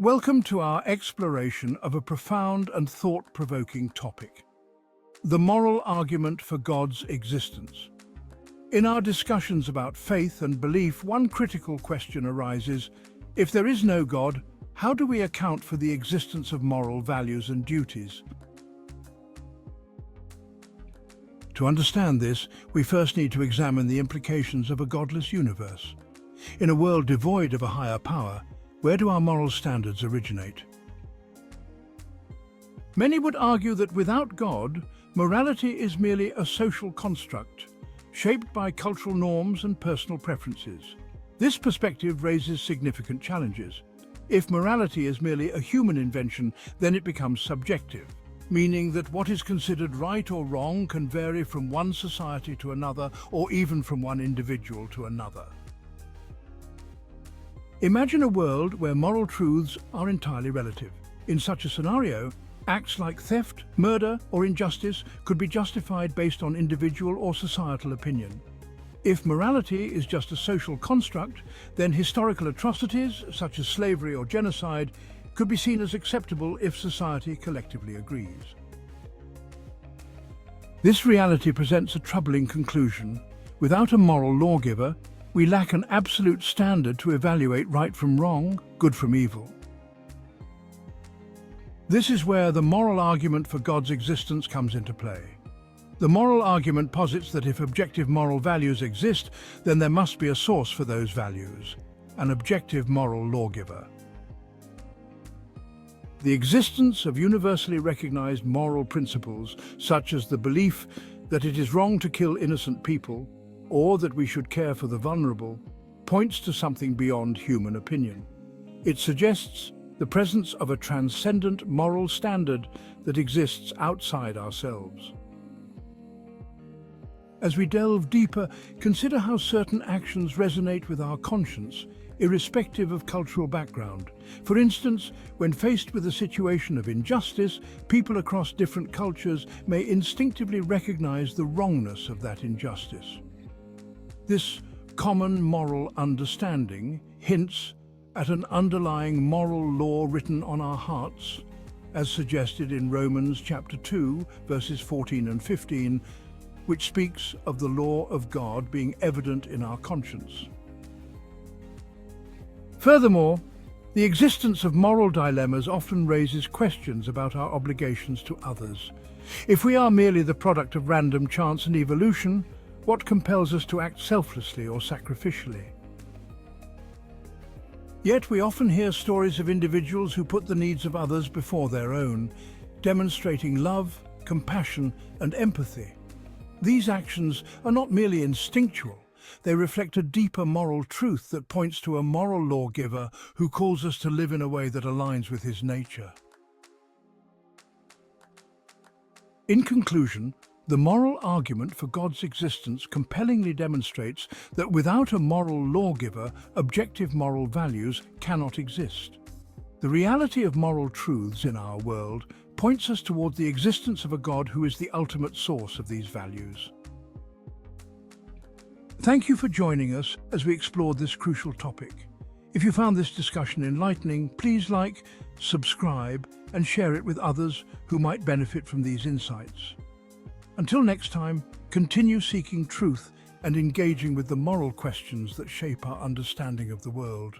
Welcome to our exploration of a profound and thought-provoking topic, the moral argument for God's existence. In our discussions about faith and belief, one critical question arises: if there is no God, how do we account for the existence of moral values and duties? To understand this, we first need to examine the implications of a godless universe. In a world devoid of a higher power, where do our moral standards originate? Many would argue that without God, morality is merely a social construct, shaped by cultural norms and personal preferences. This perspective raises significant challenges. If morality is merely a human invention, then it becomes subjective, meaning that what is considered right or wrong can vary from one society to another, or even from one individual to another. Imagine a world where moral truths are entirely relative. In such a scenario, acts like theft, murder, or injustice could be justified based on individual or societal opinion. If morality is just a social construct, then historical atrocities, such as slavery or genocide, could be seen as acceptable if society collectively agrees. This reality presents a troubling conclusion. Without a moral lawgiver, we lack an absolute standard to evaluate right from wrong, good from evil. This is where the moral argument for God's existence comes into play. The moral argument posits that if objective moral values exist, then there must be a source for those values, an objective moral lawgiver. The existence of universally recognized moral principles, such as the belief that it is wrong to kill innocent people, or that we should care for the vulnerable, points to something beyond human opinion. It suggests the presence of a transcendent moral standard that exists outside ourselves. As we delve deeper, consider how certain actions resonate with our conscience, irrespective of cultural background. For instance, when faced with a situation of injustice, people across different cultures may instinctively recognize the wrongness of that injustice. This common moral understanding hints at an underlying moral law written on our hearts, as suggested in Romans chapter 2, verses 14 and 15, which speaks of the law of God being evident in our conscience. Furthermore, the existence of moral dilemmas often raises questions about our obligations to others. If we are merely the product of random chance and evolution, what compels us to act selflessly or sacrificially? Yet we often hear stories of individuals who put the needs of others before their own, demonstrating love, compassion, and empathy. These actions are not merely instinctual, they reflect a deeper moral truth that points to a moral lawgiver who calls us to live in a way that aligns with his nature. In conclusion, the moral argument for God's existence compellingly demonstrates that without a moral lawgiver, objective moral values cannot exist. The reality of moral truths in our world points us toward the existence of a God who is the ultimate source of these values. Thank you for joining us as we explored this crucial topic. If you found this discussion enlightening, please like, subscribe, and share it with others who might benefit from these insights. Until next time, continue seeking truth and engaging with the moral questions that shape our understanding of the world.